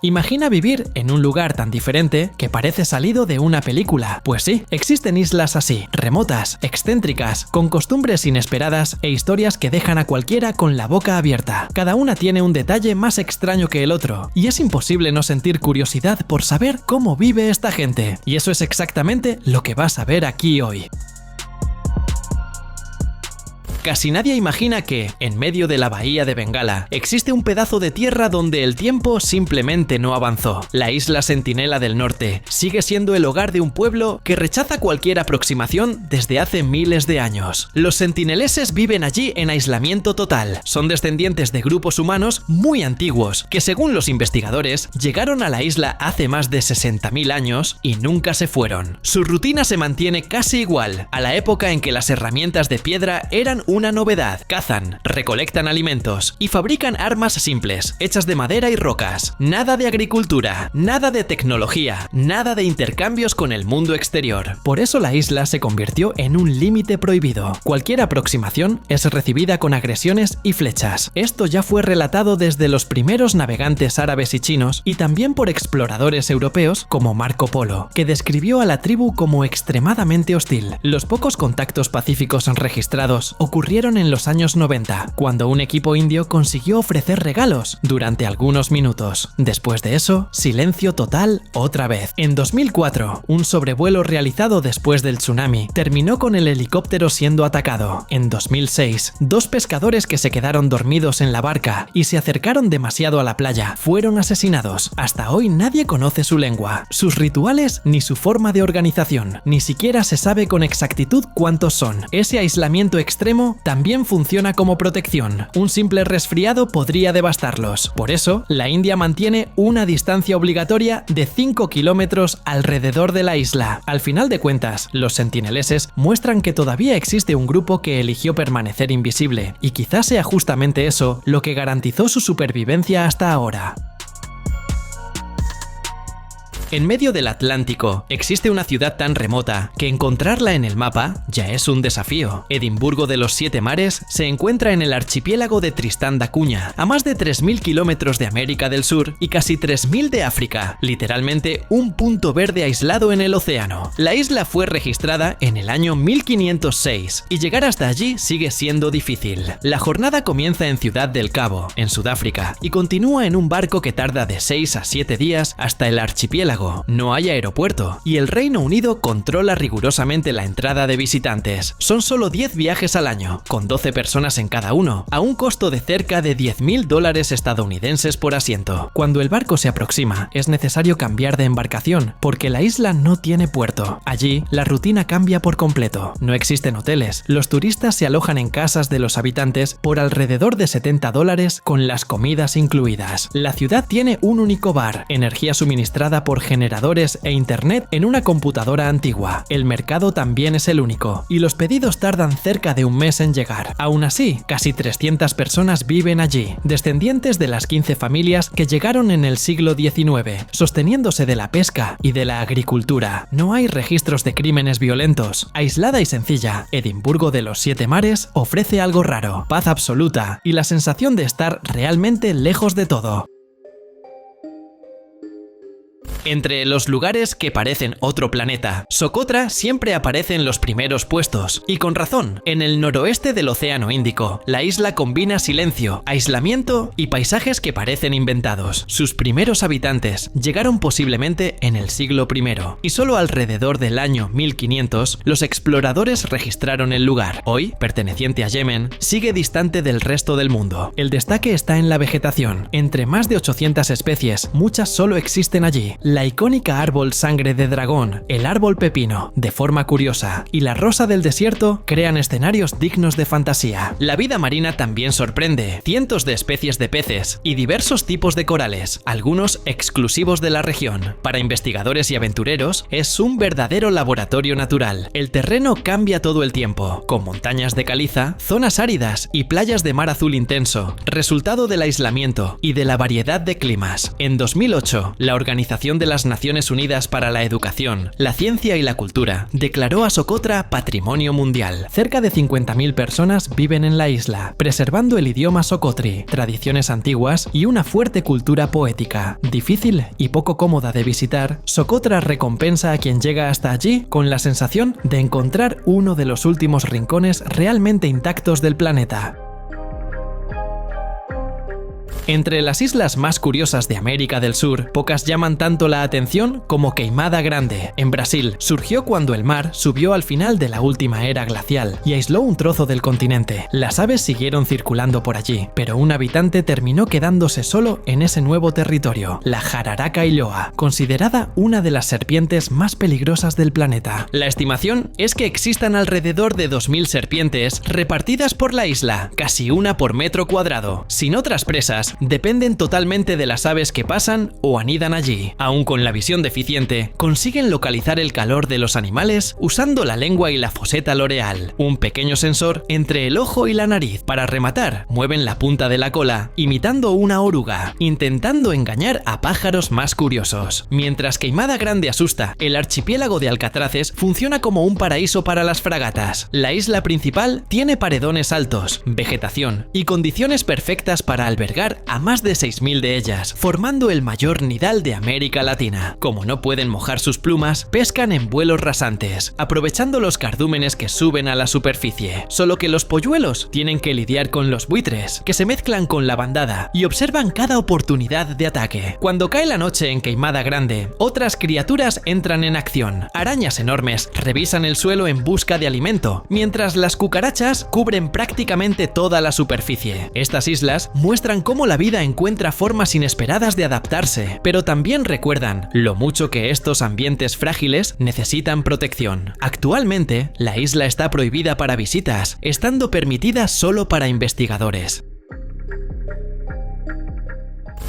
Imagina vivir en un lugar tan diferente que parece salido de una película. Pues sí, existen islas así, remotas, excéntricas, con costumbres inesperadas e historias que dejan a cualquiera con la boca abierta. Cada una tiene un detalle más extraño que el otro, y es imposible no sentir curiosidad por saber cómo vive esta gente. Y eso es exactamente lo que vas a ver aquí hoy. Casi nadie imagina que, en medio de la bahía de Bengala, existe un pedazo de tierra donde el tiempo simplemente no avanzó. La isla Sentinela del Norte sigue siendo el hogar de un pueblo que rechaza cualquier aproximación desde hace miles de años. Los sentineleses viven allí en aislamiento total. Son descendientes de grupos humanos muy antiguos, que según los investigadores, llegaron a la isla hace más de 60.000 años y nunca se fueron. Su rutina se mantiene casi igual a la época en que las herramientas de piedra eran una novedad. Cazan, recolectan alimentos y fabrican armas simples, hechas de madera y rocas. Nada de agricultura, nada de tecnología, nada de intercambios con el mundo exterior. Por eso la isla se convirtió en un límite prohibido. Cualquier aproximación es recibida con agresiones y flechas. Esto ya fue relatado desde los primeros navegantes árabes y chinos y también por exploradores europeos como Marco Polo, que describió a la tribu como extremadamente hostil. Los pocos contactos pacíficos registrados ocurrieron en los años 90, cuando un equipo indio consiguió ofrecer regalos durante algunos minutos. Después de eso, silencio total otra vez. En 2004, un sobrevuelo realizado después del tsunami terminó con el helicóptero siendo atacado. En 2006, dos pescadores que se quedaron dormidos en la barca y se acercaron demasiado a la playa fueron asesinados. Hasta hoy nadie conoce su lengua, sus rituales ni su forma de organización. Ni siquiera se sabe con exactitud cuántos son. Ese aislamiento extremo también funciona como protección. Un simple resfriado podría devastarlos. Por eso, la India mantiene una distancia obligatoria de 5 kilómetros alrededor de la isla. Al final de cuentas, los sentineleses muestran que todavía existe un grupo que eligió permanecer invisible, y quizás sea justamente eso lo que garantizó su supervivencia hasta ahora. En medio del Atlántico existe una ciudad tan remota que encontrarla en el mapa ya es un desafío. Edimburgo de los Siete Mares se encuentra en el archipiélago de Tristán da Cunha, a más de 3.000 kilómetros de América del Sur y casi 3.000 de África, literalmente un punto verde aislado en el océano. La isla fue registrada en el año 1506 y llegar hasta allí sigue siendo difícil. La jornada comienza en Ciudad del Cabo, en Sudáfrica, y continúa en un barco que tarda de 6 a 7 días hasta el archipiélago. No hay aeropuerto y el Reino Unido controla rigurosamente la entrada de visitantes. Son solo 10 viajes al año, con 12 personas en cada uno, a un costo de cerca de $10.000 estadounidenses por asiento. Cuando el barco se aproxima, es necesario cambiar de embarcación, porque la isla no tiene puerto. Allí, la rutina cambia por completo. No existen hoteles. Los turistas se alojan en casas de los habitantes por alrededor de $70 con las comidas incluidas. La ciudad tiene un único bar, energía suministrada por generadores e internet en una computadora antigua. El mercado también es el único, y los pedidos tardan cerca de un mes en llegar. Aún así, casi 300 personas viven allí, descendientes de las 15 familias que llegaron en el siglo XIX, sosteniéndose de la pesca y de la agricultura. No hay registros de crímenes violentos. Aislada y sencilla, Edimburgo de los Siete Mares ofrece algo raro, paz absoluta y la sensación de estar realmente lejos de todo. Entre los lugares que parecen otro planeta, Socotra siempre aparece en los primeros puestos, y con razón. En el noroeste del Océano Índico, la isla combina silencio, aislamiento y paisajes que parecen inventados. Sus primeros habitantes llegaron posiblemente en el siglo I, y solo alrededor del año 1500 los exploradores registraron el lugar. Hoy, perteneciente a Yemen, sigue distante del resto del mundo. El destaque está en la vegetación. Entre más de 800 especies, muchas solo existen allí. La icónica árbol sangre de dragón, el árbol pepino, de forma curiosa, y la rosa del desierto crean escenarios dignos de fantasía. La vida marina también sorprende. Cientos de especies de peces y diversos tipos de corales, algunos exclusivos de la región. Para investigadores y aventureros, es un verdadero laboratorio natural. El terreno cambia todo el tiempo, con montañas de caliza, zonas áridas y playas de mar azul intenso, resultado del aislamiento y de la variedad de climas. En 2008, la Organización de de las Naciones Unidas para la Educación, la Ciencia y la Cultura declaró a Socotra Patrimonio Mundial. Cerca de 50.000 personas viven en la isla, preservando el idioma socotri, tradiciones antiguas y una fuerte cultura poética. Difícil y poco cómoda de visitar, Socotra recompensa a quien llega hasta allí con la sensación de encontrar uno de los últimos rincones realmente intactos del planeta. Entre las islas más curiosas de América del Sur, pocas llaman tanto la atención como Queimada Grande, en Brasil. Surgió cuando el mar subió al final de la última era glacial y aisló un trozo del continente. Las aves siguieron circulando por allí, pero un habitante terminó quedándose solo en ese nuevo territorio, la jararaca illoa, considerada una de las serpientes más peligrosas del planeta. La estimación es que existan alrededor de 2.000 serpientes repartidas por la isla, casi una por metro cuadrado. Sin otras presas, dependen totalmente de las aves que pasan o anidan allí. Aún con la visión deficiente, consiguen localizar el calor de los animales usando la lengua y la foseta loreal, un pequeño sensor entre el ojo y la nariz. Para rematar, mueven la punta de la cola, imitando una oruga, intentando engañar a pájaros más curiosos. Mientras Queimada Grande asusta, el archipiélago de Alcatraces funciona como un paraíso para las fragatas. La isla principal tiene paredones altos, vegetación y condiciones perfectas para albergar a más de 6.000 de ellas, formando el mayor nidal de América Latina. Como no pueden mojar sus plumas, pescan en vuelos rasantes, aprovechando los cardúmenes que suben a la superficie. Solo que los polluelos tienen que lidiar con los buitres, que se mezclan con la bandada y observan cada oportunidad de ataque. Cuando cae la noche en Queimada Grande, otras criaturas entran en acción. Arañas enormes revisan el suelo en busca de alimento, mientras las cucarachas cubren prácticamente toda la superficie. Estas islas muestran cómo la vida encuentra formas inesperadas de adaptarse, pero también recuerdan lo mucho que estos ambientes frágiles necesitan protección. Actualmente, la isla está prohibida para visitas, estando permitida solo para investigadores.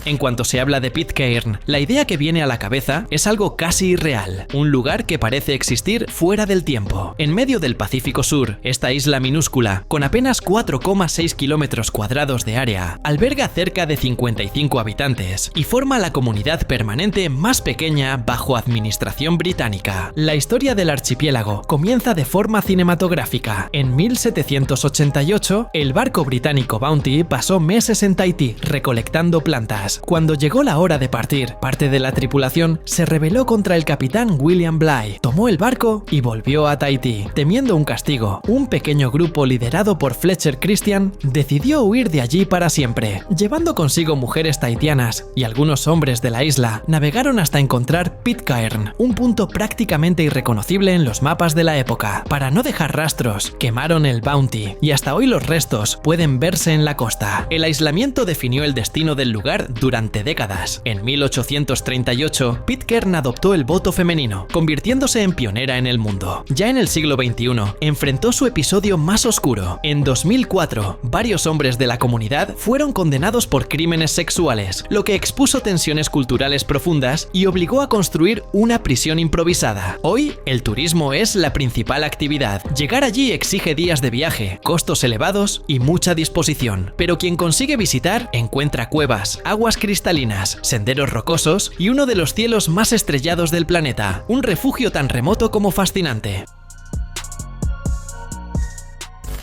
En cuanto se habla de Pitcairn, la idea que viene a la cabeza es algo casi irreal, un lugar que parece existir fuera del tiempo. En medio del Pacífico Sur, esta isla minúscula, con apenas 4,6 kilómetros cuadrados de área, alberga cerca de 55 habitantes y forma la comunidad permanente más pequeña bajo administración británica. La historia del archipiélago comienza de forma cinematográfica. En 1788, el barco británico Bounty pasó meses en Tahití recolectando plantas. Cuando llegó la hora de partir, parte de la tripulación se rebeló contra el capitán William Bligh, tomó el barco y volvió a Tahití. Temiendo un castigo, un pequeño grupo liderado por Fletcher Christian decidió huir de allí para siempre. Llevando consigo mujeres tahitianas y algunos hombres de la isla, navegaron hasta encontrar Pitcairn, un punto prácticamente irreconocible en los mapas de la época. Para no dejar rastros, quemaron el Bounty y hasta hoy los restos pueden verse en la costa. El aislamiento definió el destino del lugar durante décadas. En 1838, Pitcairn adoptó el voto femenino, convirtiéndose en pionera en el mundo. Ya en el siglo XXI, enfrentó su episodio más oscuro. En 2004, varios hombres de la comunidad fueron condenados por crímenes sexuales, lo que expuso tensiones culturales profundas y obligó a construir una prisión improvisada. Hoy, el turismo es la principal actividad. Llegar allí exige días de viaje, costos elevados y mucha disposición. Pero quien consigue visitar encuentra cuevas, aguas cristalinas, senderos rocosos y uno de los cielos más estrellados del planeta, un refugio tan remoto como fascinante.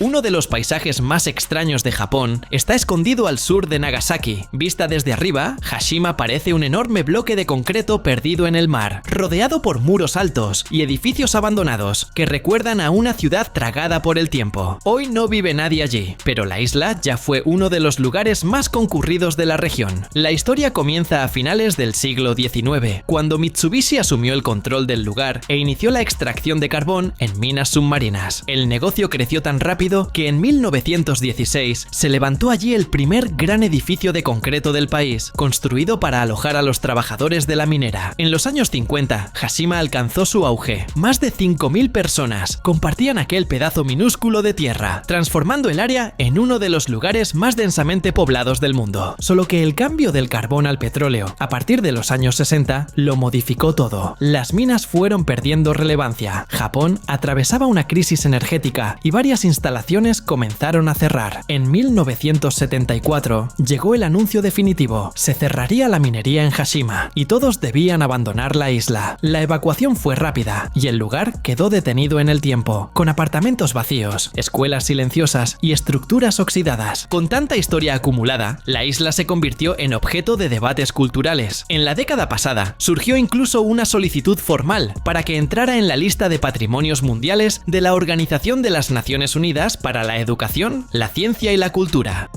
Uno de los paisajes más extraños de Japón está escondido al sur de Nagasaki. Vista desde arriba, Hashima parece un enorme bloque de concreto perdido en el mar, rodeado por muros altos y edificios abandonados que recuerdan a una ciudad tragada por el tiempo. Hoy no vive nadie allí, pero la isla ya fue uno de los lugares más concurridos de la región. La historia comienza a finales del siglo XIX, cuando Mitsubishi asumió el control del lugar e inició la extracción de carbón en minas submarinas. El negocio creció tan rápido que en 1916 se levantó allí el primer gran edificio de concreto del país, construido para alojar a los trabajadores de la minera. En los años 50, Hashima alcanzó su auge. Más de 5.000 personas compartían aquel pedazo minúsculo de tierra, transformando el área en uno de los lugares más densamente poblados del mundo. Solo que el cambio del carbón al petróleo, a partir de los años 60, lo modificó todo. Las minas fueron perdiendo relevancia. Japón atravesaba una crisis energética y varias instalaciones exploraciones comenzaron a cerrar. En 1974 llegó el anuncio definitivo: se cerraría la minería en Hashima y todos debían abandonar la isla. La evacuación fue rápida y el lugar quedó detenido en el tiempo, con apartamentos vacíos, escuelas silenciosas y estructuras oxidadas. Con tanta historia acumulada, la isla se convirtió en objeto de debates culturales. En la década pasada surgió incluso una solicitud formal para que entrara en la lista de patrimonios mundiales de la Organización de las Naciones Unidas para la Educación, la Ciencia y la Cultura.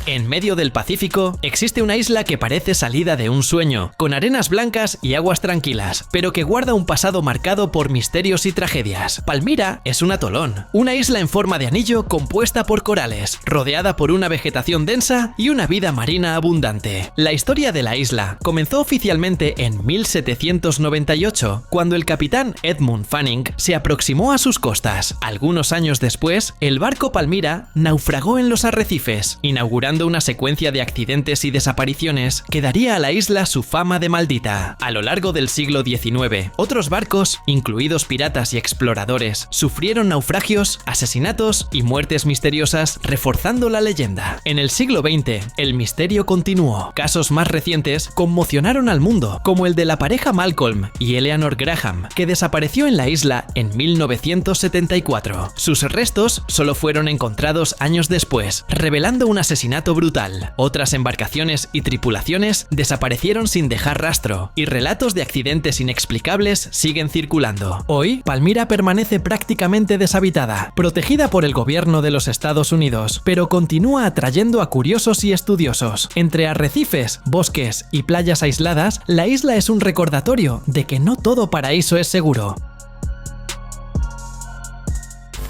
En medio del Pacífico existe una isla que parece salida de un sueño, con arenas blancas y aguas tranquilas, pero que guarda un pasado marcado por misterios y tragedias. Palmira es un atolón, una isla en forma de anillo compuesta por corales, rodeada por una vegetación densa y una vida marina abundante. La historia de la isla comenzó oficialmente en 1798, cuando el capitán Edmund Fanning se aproximó a sus costas. Algunos años después, el barco Palmira naufragó en los arrecifes, inaugurando una secuencia de accidentes y desapariciones que daría a la isla su fama de maldita. A lo largo del siglo XIX, otros barcos, incluidos piratas y exploradores, sufrieron naufragios, asesinatos y muertes misteriosas, reforzando la leyenda. En el siglo XX, el misterio continuó. Casos más recientes conmocionaron al mundo, como el de la pareja Malcolm y Eleanor Graham, que desapareció en la isla en 1974. Sus restos solo fueron encontrados años después, revelando un asesinato brutal. Otras embarcaciones y tripulaciones desaparecieron sin dejar rastro, y relatos de accidentes inexplicables siguen circulando. Hoy, Palmira permanece prácticamente deshabitada, protegida por el gobierno de los Estados Unidos, pero continúa atrayendo a curiosos y estudiosos. Entre arrecifes, bosques y playas aisladas, la isla es un recordatorio de que no todo paraíso es seguro.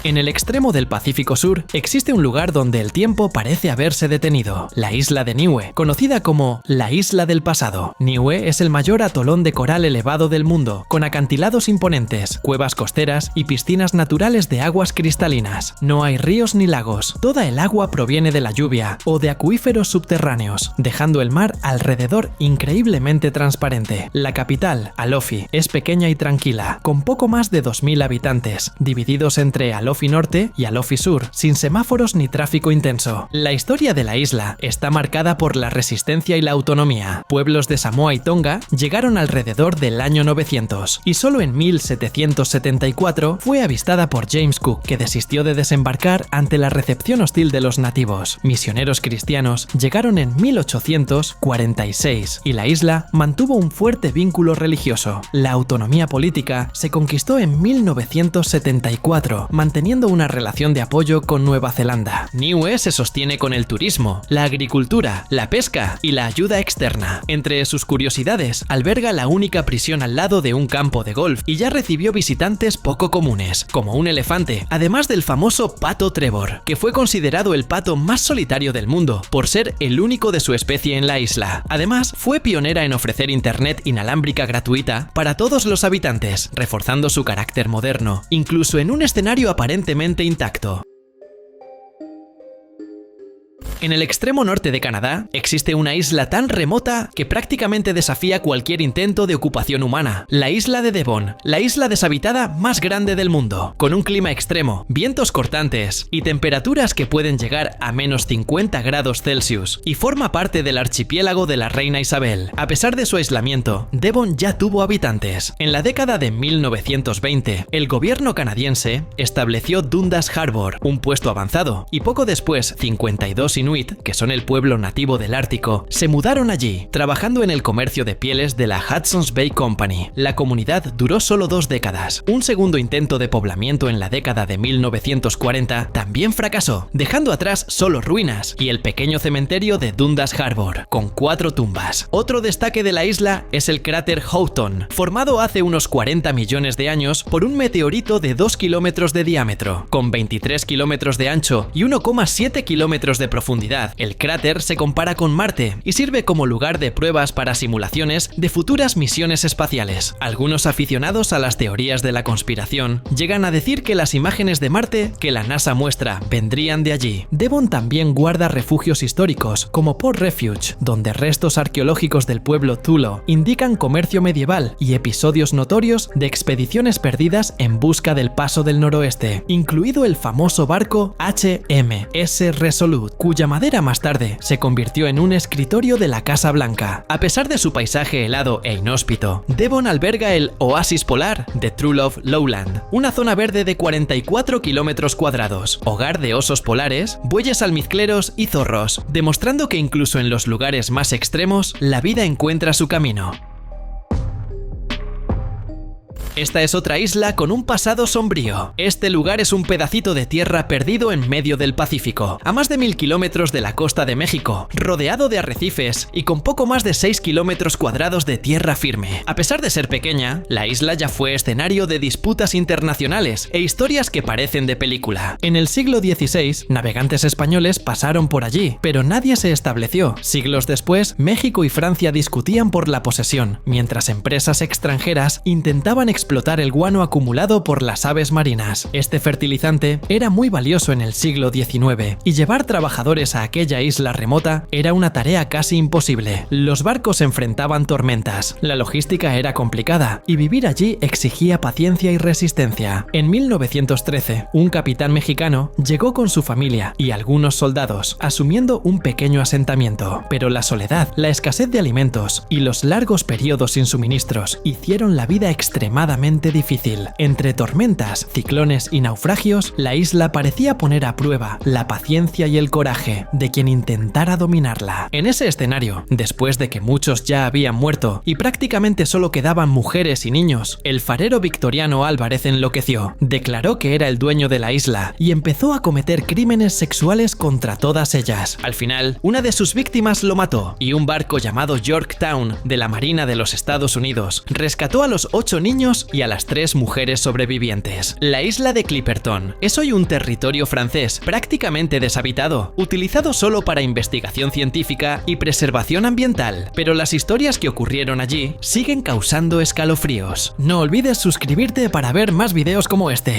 En el extremo del Pacífico Sur existe un lugar donde el tiempo parece haberse detenido, la isla de Niue, conocida como la Isla del Pasado. Niue es el mayor atolón de coral elevado del mundo, con acantilados imponentes, cuevas costeras y piscinas naturales de aguas cristalinas. No hay ríos ni lagos, toda el agua proviene de la lluvia o de acuíferos subterráneos, dejando el mar alrededor increíblemente transparente. La capital, Alofi, es pequeña y tranquila, con poco más de 2000 habitantes, divididos entre Alofi Norte y Alofi Sur, sin semáforos ni tráfico intenso. La historia de la isla está marcada por la resistencia y la autonomía. Pueblos de Samoa y Tonga llegaron alrededor del año 900, y solo en 1774 fue avistada por James Cook, que desistió de desembarcar ante la recepción hostil de los nativos. Misioneros cristianos llegaron en 1846, y la isla mantuvo un fuerte vínculo religioso. La autonomía política se conquistó en 1974, manteniendo una relación de apoyo con Nueva Zelanda. Niue se sostiene con el turismo, la agricultura, la pesca y la ayuda externa. Entre sus curiosidades, alberga la única prisión al lado de un campo de golf y ya recibió visitantes poco comunes, como un elefante, además del famoso pato Trevor, que fue considerado el pato más solitario del mundo por ser el único de su especie en la isla. Además, fue pionera en ofrecer internet inalámbrica gratuita para todos los habitantes, reforzando su carácter moderno, incluso en un escenario aparentemente intacto. En el extremo norte de Canadá existe una isla tan remota que prácticamente desafía cualquier intento de ocupación humana, la isla de Devon, la isla deshabitada más grande del mundo, con un clima extremo, vientos cortantes y temperaturas que pueden llegar a menos 50 grados Celsius, y forma parte del archipiélago de la Reina Isabel. A pesar de su aislamiento, Devon ya tuvo habitantes. En la década de 1920, el gobierno canadiense estableció Dundas Harbour, un puesto avanzado, y poco después, 52 inuit, que son el pueblo nativo del Ártico, se mudaron allí, trabajando en el comercio de pieles de la Hudson's Bay Company. La comunidad duró solo 2 décadas. Un segundo intento de poblamiento en la década de 1940 también fracasó, dejando atrás solo ruinas y el pequeño cementerio de Dundas Harbour, con 4 tumbas. Otro destaque de la isla es el cráter Houghton, formado hace unos 40 millones de años por un meteorito de 2 kilómetros de diámetro, con 23 kilómetros de ancho y 1,7 kilómetros de profundidad. profundidad, el cráter se compara con Marte y sirve como lugar de pruebas para simulaciones de futuras misiones espaciales. Algunos aficionados a las teorías de la conspiración llegan a decir que las imágenes de Marte que la NASA muestra vendrían de allí. Devon también guarda refugios históricos, como Port Refuge, donde restos arqueológicos del pueblo Thulo indican comercio medieval y episodios notorios de expediciones perdidas en busca del Paso del Noroeste, incluido el famoso barco HMS Resolute, cuya madera más tarde se convirtió en un escritorio de la Casa Blanca. A pesar de su paisaje helado e inhóspito, Devon alberga el oasis polar de Truelove Lowland, una zona verde de 44 kilómetros cuadrados, hogar de osos polares, bueyes almizcleros y zorros, demostrando que incluso en los lugares más extremos, la vida encuentra su camino. Esta es otra isla con un pasado sombrío. Este lugar es un pedacito de tierra perdido en medio del Pacífico, a más de 1000 kilómetros de la costa de México, rodeado de arrecifes y con poco más de 6 kilómetros cuadrados de tierra firme. A pesar de ser pequeña, la isla ya fue escenario de disputas internacionales e historias que parecen de película. En el siglo XVI, navegantes españoles pasaron por allí, pero nadie se estableció. Siglos después, México y Francia discutían por la posesión, mientras empresas extranjeras intentaban explotar el guano acumulado por las aves marinas. Este fertilizante era muy valioso en el siglo XIX y llevar trabajadores a aquella isla remota era una tarea casi imposible. Los barcos enfrentaban tormentas, la logística era complicada y vivir allí exigía paciencia y resistencia. En 1913, un capitán mexicano llegó con su familia y algunos soldados, asumiendo un pequeño asentamiento, pero la soledad, la escasez de alimentos y los largos periodos sin suministros hicieron la vida extremadamente difícil. Entre tormentas, ciclones y naufragios, la isla parecía poner a prueba la paciencia y el coraje de quien intentara dominarla. En ese escenario, después de que muchos ya habían muerto y prácticamente solo quedaban mujeres y niños, el farero victoriano Álvarez enloqueció, declaró que era el dueño de la isla y empezó a cometer crímenes sexuales contra todas ellas. Al final, una de sus víctimas lo mató y un barco llamado Yorktown de la Marina de los Estados Unidos rescató a los 8 niños y a las 3 mujeres sobrevivientes. La isla de Clipperton es hoy un territorio francés prácticamente deshabitado, utilizado solo para investigación científica y preservación ambiental, pero las historias que ocurrieron allí siguen causando escalofríos. No olvides suscribirte para ver más videos como este.